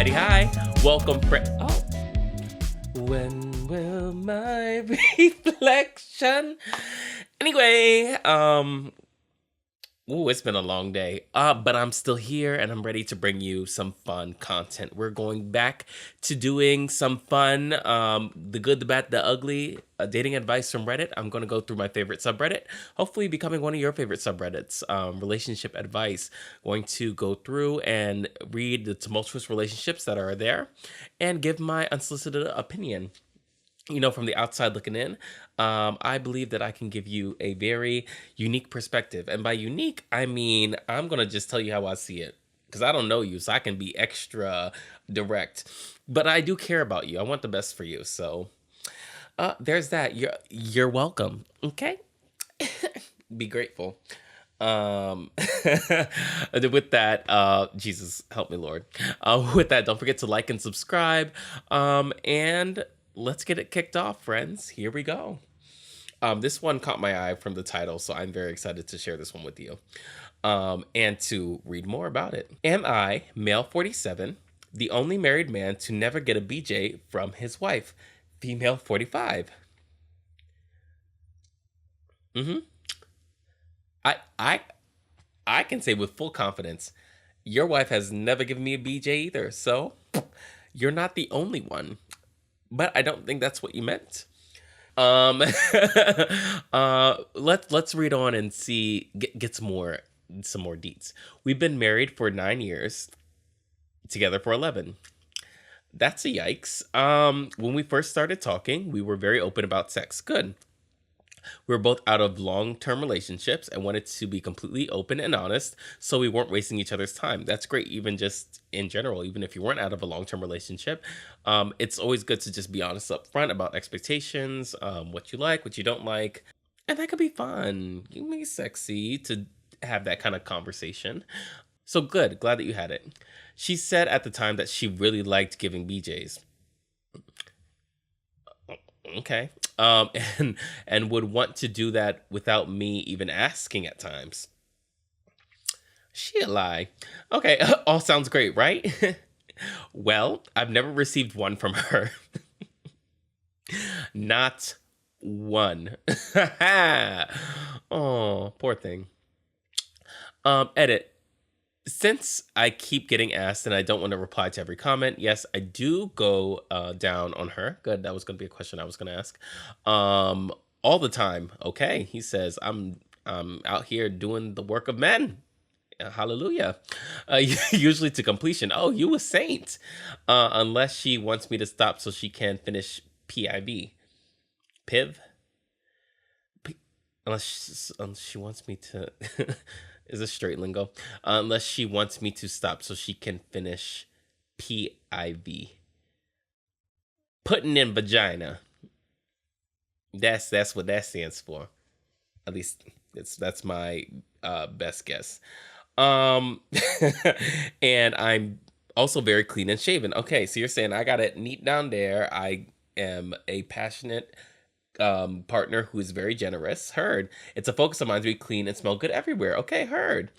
Heidi, hi. Welcome, oh. When will my reflection? Anyway, ooh, it's been a long day. But I'm still here and I'm ready to bring you some fun content. We're going back to doing some fun, the good, the bad, the ugly, dating advice from Reddit. I'm going to go through my favorite subreddit, hopefully becoming one of your favorite subreddits, relationship advice. Going to go through and read the tumultuous relationships that are there and give my unsolicited opinion. From the outside looking in, I believe that I can give you a very unique perspective. And by unique, I mean, I'm going to just tell you how I see it because I don't know you, so I can be extra direct. But I do care about you. I want the best for you. So there's that. You're welcome. Okay? Be grateful. With that, Jesus, help me, Lord. With that, don't forget to like and subscribe. And let's get it kicked off, friends. Here we go. This one caught my eye from the title, so I'm very excited to share this one with you and to read more about it. Am I, male 47, the only married man to never get a BJ from his wife, female 45? I can say with full confidence, your wife has never given me a BJ either, so you're not the only one. But I don't think that's what you meant. Let's read on and see get some more deets. We've been married for 9 years, together for 11. That's a yikes. When we first started talking, we were very open about sex. Good. We were both out of long-term relationships and wanted to be completely open and honest, so we weren't wasting each other's time. That's great, even just in general, even if you weren't out of a long-term relationship. It's always good to just be honest up front about expectations, what you like, what you don't like. And that could be fun. You can be sexy to have that kind of conversation. So good, glad that you had it. She said at the time that she really liked giving BJs. Okay. And would want to do that without me even asking at times. She a lie. Okay, all sounds great, right? Well, I've never received one from her. Not one. Oh, poor thing. Edit. Since I keep getting asked and I don't want to reply to every comment, yes, I do go down on her. Good, that was going to be a question I was going to ask. All the time. Okay, he says, I'm out here doing the work of men. Hallelujah. Usually to completion. Oh, you a saint. Unless she wants me to stop so she can finish PIV. PIV? Unless she wants me to... is a straight lingo. Unless she wants me to stop so she can finish PIV. Putting in vagina. That's what that stands for. At least that's my best guess. And I'm also very clean and shaven. Okay, so you're saying I got it neat down there. I am a passionate partner who is very generous. Heard. It's a focus of mine to be clean and smell good everywhere. Okay, heard.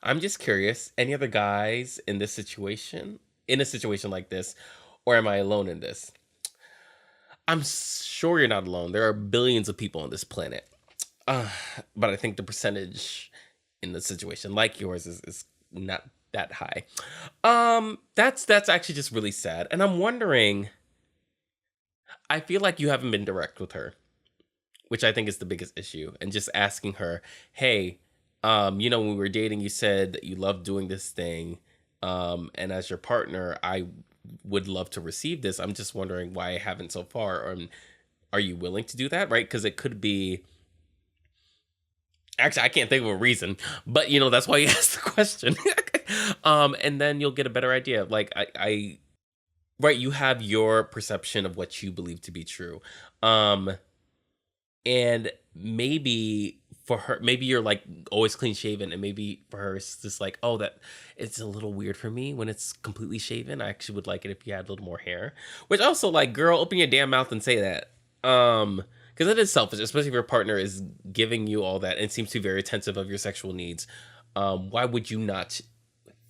I'm just curious, any other guys in a situation like this, or am I alone in this? I'm sure you're not alone. There are billions of people on this planet. But I think the percentage in the situation like yours is not that high. That's actually just really sad. And I'm wondering, I feel like you haven't been direct with her, which I think is the biggest issue. And just asking her, hey, when we were dating, you said that you loved doing this thing. And as your partner, I would love to receive this. I'm just wondering why I haven't so far. Or are you willing to do that? Right? Because it could be... Actually, I can't think of a reason, but that's why you asked the question. And then you'll get a better idea. Like right, you have your perception of what you believe to be true. And maybe for her, maybe you're like always clean shaven, and maybe for her it's just like, oh, that it's a little weird for me when it's completely shaven. I actually would like it if you had a little more hair. Which also, like, girl, open your damn mouth and say that. Because it is selfish, especially if your partner is giving you all that and seems to be very attentive of your sexual needs. Why would you not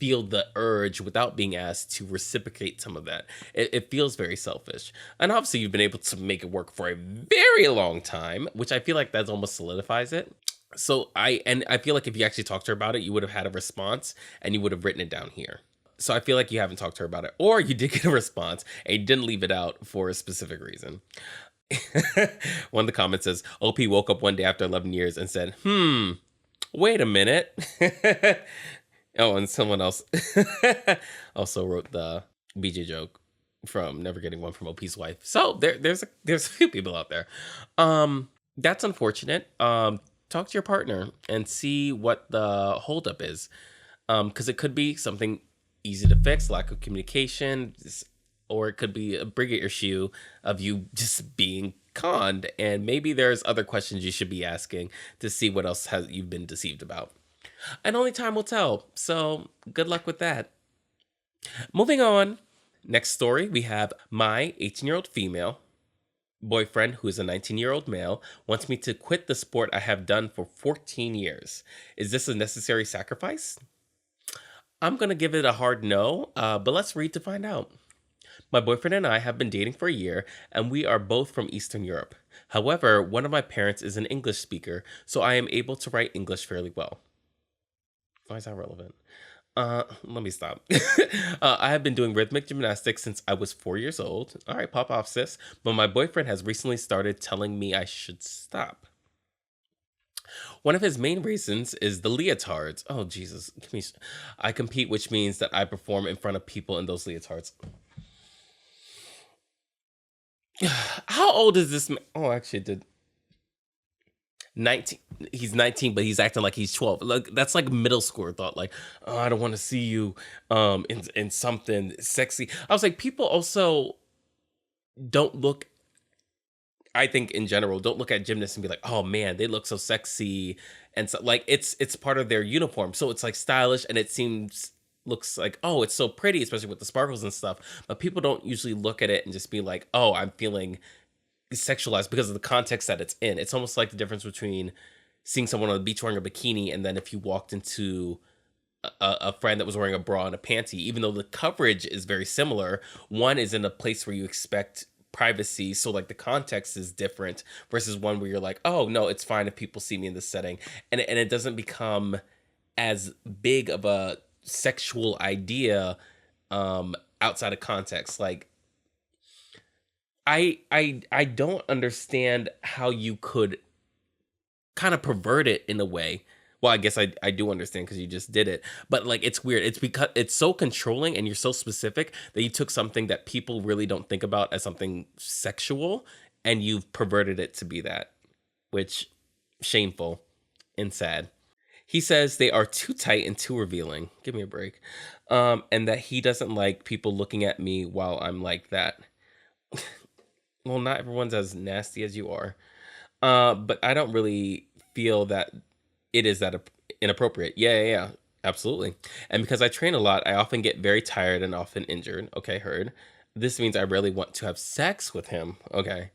feel the urge without being asked to reciprocate some of that. It feels very selfish. And obviously, you've been able to make it work for a very long time, which I feel like that almost solidifies it. So I feel like if you actually talked to her about it, you would have had a response and you would have written it down here. So I feel like you haven't talked to her about it, or you did get a response and you didn't leave it out for a specific reason. One of the comments says, OP woke up one day after 11 years and said, wait a minute. Oh, and someone else also wrote the BJ joke from never getting one from OP's wife. So there's a few people out there. That's unfortunate. Talk to your partner and see what the holdup is. Because it could be something easy to fix, lack of communication, or it could be a bigger issue of you just being conned. And maybe there's other questions you should be asking to see what else you've been deceived about. And only time will tell. So good luck with that. Moving on. Next story, we have my 18-year-old female boyfriend, who is a 19-year-old male, wants me to quit the sport I have done for 14 years. Is this a necessary sacrifice? I'm going to give it a hard no, but let's read to find out. My boyfriend and I have been dating for a year, and we are both from Eastern Europe. However, one of my parents is an English speaker, so I am able to write English fairly well. Why is that relevant? Let me stop. I have been doing rhythmic gymnastics since I was 4 years old. All right, pop off, sis. But my boyfriend has recently started telling me I should stop. One of his main reasons is the leotards. Oh, Jesus. I compete, which means that I perform in front of people in those leotards. How old is this man? Oh, actually, it did. 19. He's 19, but he's acting like he's 12. Like that's like middle school thought. Like, oh, I don't want to see you in something sexy. I was like, people also don't look. I think in general, don't look at gymnasts and be like, oh man, they look so sexy, and so like it's part of their uniform, so it's like stylish and it looks like, oh, it's so pretty, especially with the sparkles and stuff. But people don't usually look at it and just be like, oh, I'm feeling sexualized because of the context that it's in. It's almost like the difference between seeing someone on the beach wearing a bikini and then if you walked into a friend that was wearing a bra and a panty, even though the coverage is very similar, one is in a place where you expect privacy, so like the context is different, versus one where you're like, oh no, it's fine if people see me in this setting, and it doesn't become as big of a sexual idea outside of context. Like I don't understand how you could kind of pervert it in a way. Well, I guess I do understand because you just did it. But like it's weird. It's because it's so controlling and you're so specific that you took something that people really don't think about as something sexual and you've perverted it to be that, which shameful and sad. He says they are too tight and too revealing. Give me a break. And that he doesn't like people looking at me while I'm like that. Well, not everyone's as nasty as you are. But I don't really feel that it is that inappropriate. Yeah. Absolutely. And because I train a lot, I often get very tired and often injured. Okay, heard. This means I rarely want to have sex with him. Okay.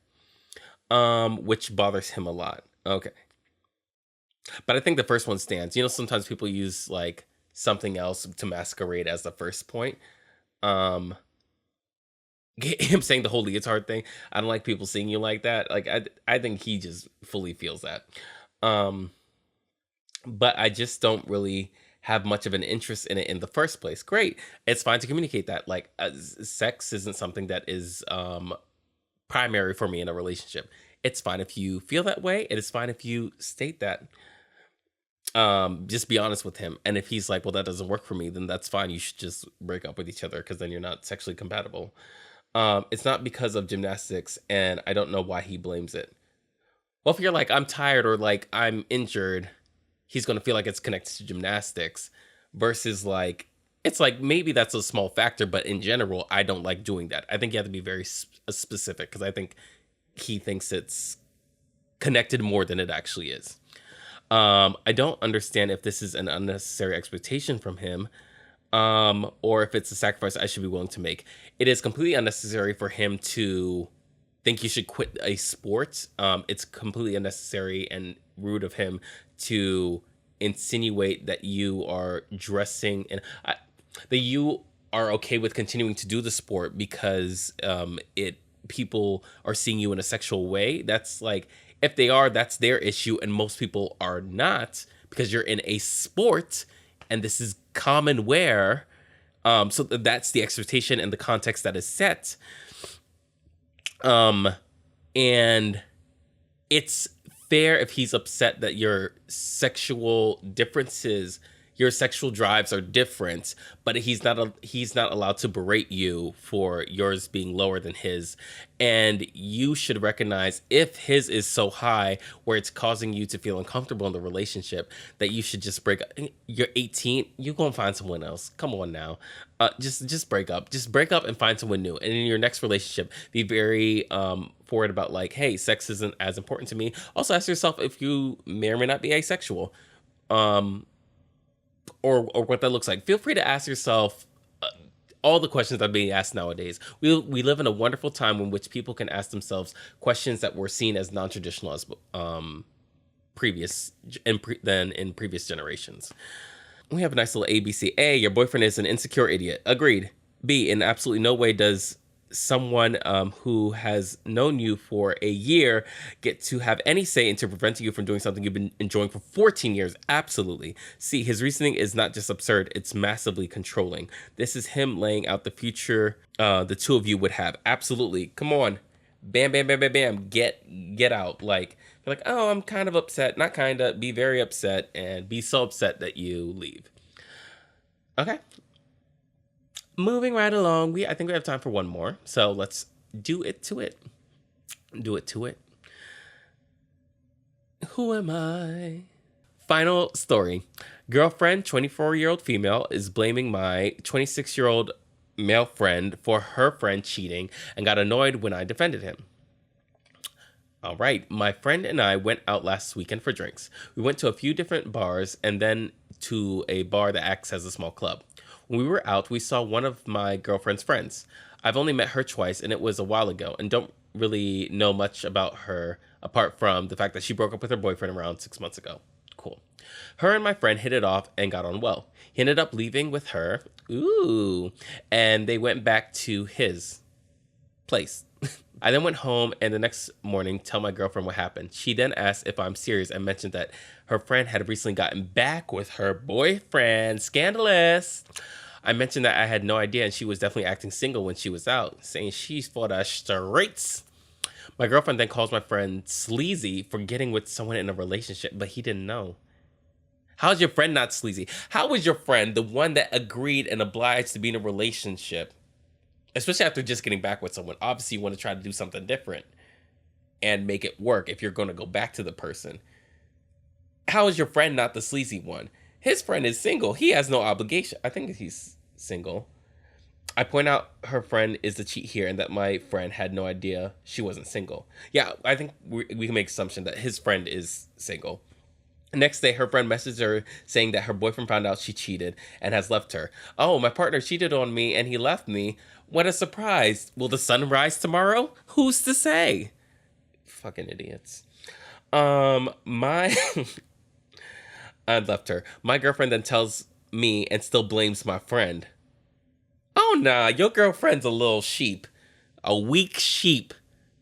Which bothers him a lot. Okay. But I think the first one stands. You know, sometimes people use like something else to masquerade as the first point. Him saying the whole leotard thing. I don't like people seeing you like that. Like I think he just fully feels that. But I just don't really have much of an interest in it in the first place. Great. It's fine to communicate that. Like sex isn't something that is primary for me in a relationship. It's fine if you feel that way. It is fine if you state that. Just be honest with him. And if he's like, well, that doesn't work for me, then that's fine. You should just break up with each other because then you're not sexually compatible. It's not because of gymnastics, and I don't know why he blames it. Well, if you're like, I'm tired or like I'm injured, he's going to feel like it's connected to gymnastics versus like, it's like maybe that's a small factor, but in general, I don't like doing that. I think you have to be very specific because I think he thinks it's connected more than it actually is. I don't understand if this is an unnecessary expectation from him, or if it's a sacrifice I should be willing to make. It is completely unnecessary for him to think you should quit a sport. It's completely unnecessary and rude of him to insinuate that you are dressing. And that you are okay with continuing to do the sport because it people are seeing you in a sexual way. That's like, if they are, that's their issue, and most people are not, because you're in a sport and this is common wear. So that's the expectation and the context that is set. And it's fair if he's upset that your sexual differences, your sexual drives are different, but he's not allowed to berate you for yours being lower than his. And you should recognize, if his is so high where it's causing you to feel uncomfortable in the relationship, that you should just break up. You're 18, you go and find someone else. Come on now. Just break up. Just break up and find someone new. And in your next relationship, be very forward about, like, hey, sex isn't as important to me. Also ask yourself if you may or may not be asexual. Or what that looks like. Feel free to ask yourself all the questions that are being asked nowadays. We live in a wonderful time in which people can ask themselves questions that were seen as non-traditional as than in previous generations. We have a nice little ABC. A, your boyfriend is an insecure idiot. Agreed. B, in absolutely no way does someone who has known you for a year get to have any say into preventing you from doing something you've been enjoying for 14 years. Absolutely. C, his reasoning is not just absurd, it's massively controlling. This is him laying out the future the two of you would have. Absolutely. Come on. Bam, bam, bam, bam, bam. Get out. Like, you're like, oh, I'm kind of upset. Not kind of. Be very upset, and be so upset that you leave. Okay. Moving right along, I think we have time for one more. So let's do it to it. Do it to it. Who am I? Final story. Girlfriend, 24-year-old female, is blaming my 26-year-old male friend for her friend cheating and got annoyed when I defended him. All right. My friend and I went out last weekend for drinks. We went to a few different bars and then to a bar that acts as a small club. When we were out, we saw one of my girlfriend's friends. I've only met her twice, and it was a while ago, and don't really know much about her apart from the fact that she broke up with her boyfriend around 6 months ago. Cool. Her and my friend hit it off and got on well. He ended up leaving with her. Ooh. And they went back to his place. I then went home and the next morning tell my girlfriend what happened. She then asked if I'm serious and mentioned that her friend had recently gotten back with her boyfriend. Scandalous. I mentioned that I had no idea, and she was definitely acting single when she was out, saying she's for the straights. My girlfriend then calls my friend sleazy for getting with someone in a relationship, but he didn't know. How's your friend not sleazy? How was your friend the one that agreed and obliged to be in a relationship? Especially after just getting back with someone. Obviously, you want to try to do something different and make it work if you're going to go back to the person. How is your friend not the sleazy one? His friend is single. He has no obligation. I think he's single. I point out her friend is the cheat here and that my friend had no idea she wasn't single. Yeah, I think we can make assumption that his friend is single. Next day, her friend messaged her saying that her boyfriend found out she cheated and has left her. Oh, my partner cheated on me and he left me. What a surprise. Will the sun rise tomorrow? Who's to say? Fucking idiots. My I left her. My girlfriend then tells me and still blames my friend. Oh, nah, your girlfriend's a little sheep. A weak sheep.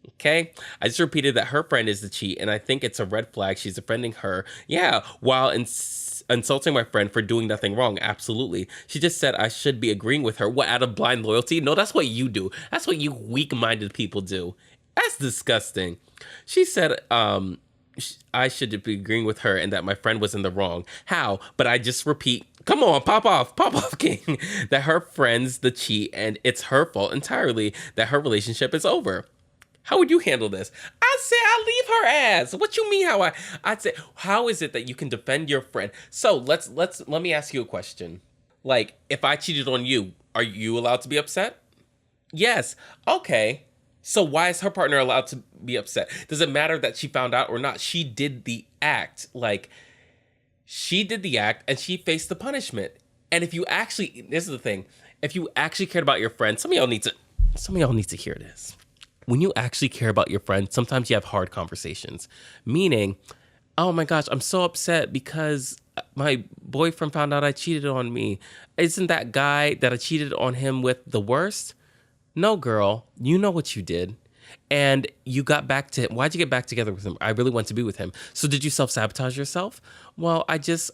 Okay? I just repeated that her friend is the cheat, and I think it's a red flag. She's offending her. Yeah, while insulting my friend for doing nothing wrong. Absolutely. She just said I should be agreeing with her. What, out of blind loyalty? No, that's what you do. That's what you weak-minded people do. That's disgusting. She said I should be agreeing with her and that my friend was in the wrong. How? But I just repeat, come on, pop off, King, that her friend's the cheat and it's her fault entirely that her relationship is over. How would you handle this? I'd say I'd leave her ass. What you mean I'd say, how is it that you can defend your friend? So let me ask you a question. Like, if I cheated on you, are you allowed to be upset? Yes. Okay. So why is her partner allowed to be upset? Does it matter that she found out or not? She did the act. Like, she did the act and she faced the punishment. And if you actually, this is the thing, if you actually cared about your friend, some of y'all need to hear this. When you actually care about your friend, sometimes you have hard conversations. Meaning, oh my gosh, I'm so upset because my boyfriend found out I cheated on me. Isn't that guy that I cheated on him with the worst? No, girl, you know what you did. And you got back to him. Why'd you get back together with him? I really want to be with him. So did you self-sabotage yourself? Well, I realized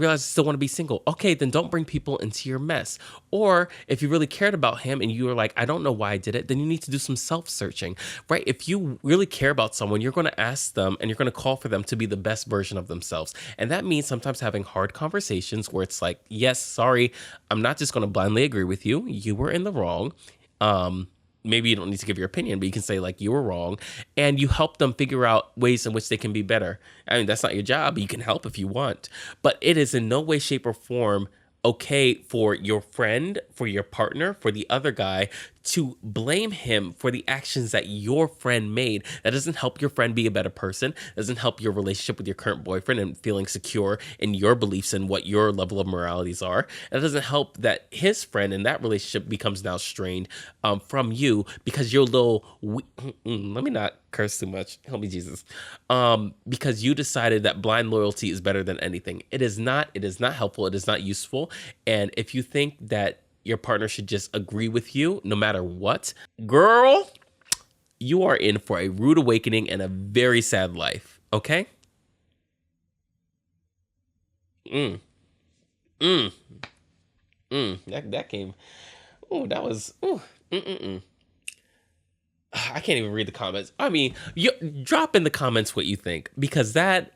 I still want to be single. Okay, then don't bring people into your mess. Or if you really cared about him and you were like, I don't know why I did it, then you need to do some self-searching, right? If you really care about someone, you're going to ask them and you're going to call for them to be the best version of themselves. And that means sometimes having hard conversations where it's like, yes, sorry, I'm not just going to blindly agree with you. You were in the wrong. Um, Maybe you don't need to give your opinion, but you can say like you were wrong, and you help them figure out ways in which they can be better. I mean, that's not your job. You can help if you want, but it is in no way, shape, or form okay for your friend, for your partner, for the other guy to blame him for the actions that your friend made. That doesn't help your friend be a better person. Doesn't help your relationship with your current boyfriend and feeling secure in your beliefs and what your level of moralities are. And it doesn't help that his friend in that relationship becomes now strained from you because your little let me not curse too much. Help me, Jesus. Because you decided that blind loyalty is better than anything. It is not. It is not helpful. It is not useful. And if you think that your partner should just agree with you no matter what, girl, you are in for a rude awakening and a very sad life. Okay? Mm, mm, that came. Oh, that was. Ooh, mm. I can't even read the comments. I mean, you drop in the comments what you think because that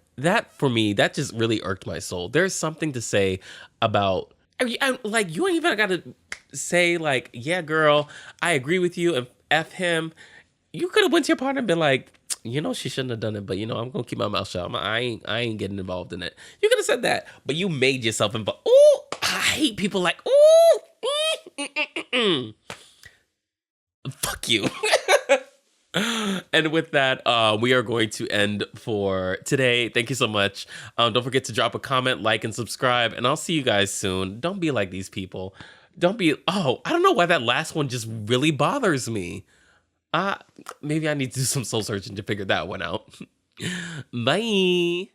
for me that just really irked my soul. There's something to say about. Like you ain't even gotta say like, yeah, girl, I agree with you and f him. You could have went to your partner and been like, she shouldn't have done it, but I'm gonna keep my mouth shut. I ain't getting involved in it. You could have said that, but you made yourself involved. Oh, I hate people like, oh, fuck you. And with that, we are going to end for today. Thank you so much. Don't forget to drop a comment, like, and subscribe. And I'll see you guys soon. Don't be like these people. Don't be. Oh, I don't know why that last one just really bothers me. Maybe I need to do some soul searching to figure that one out. Bye.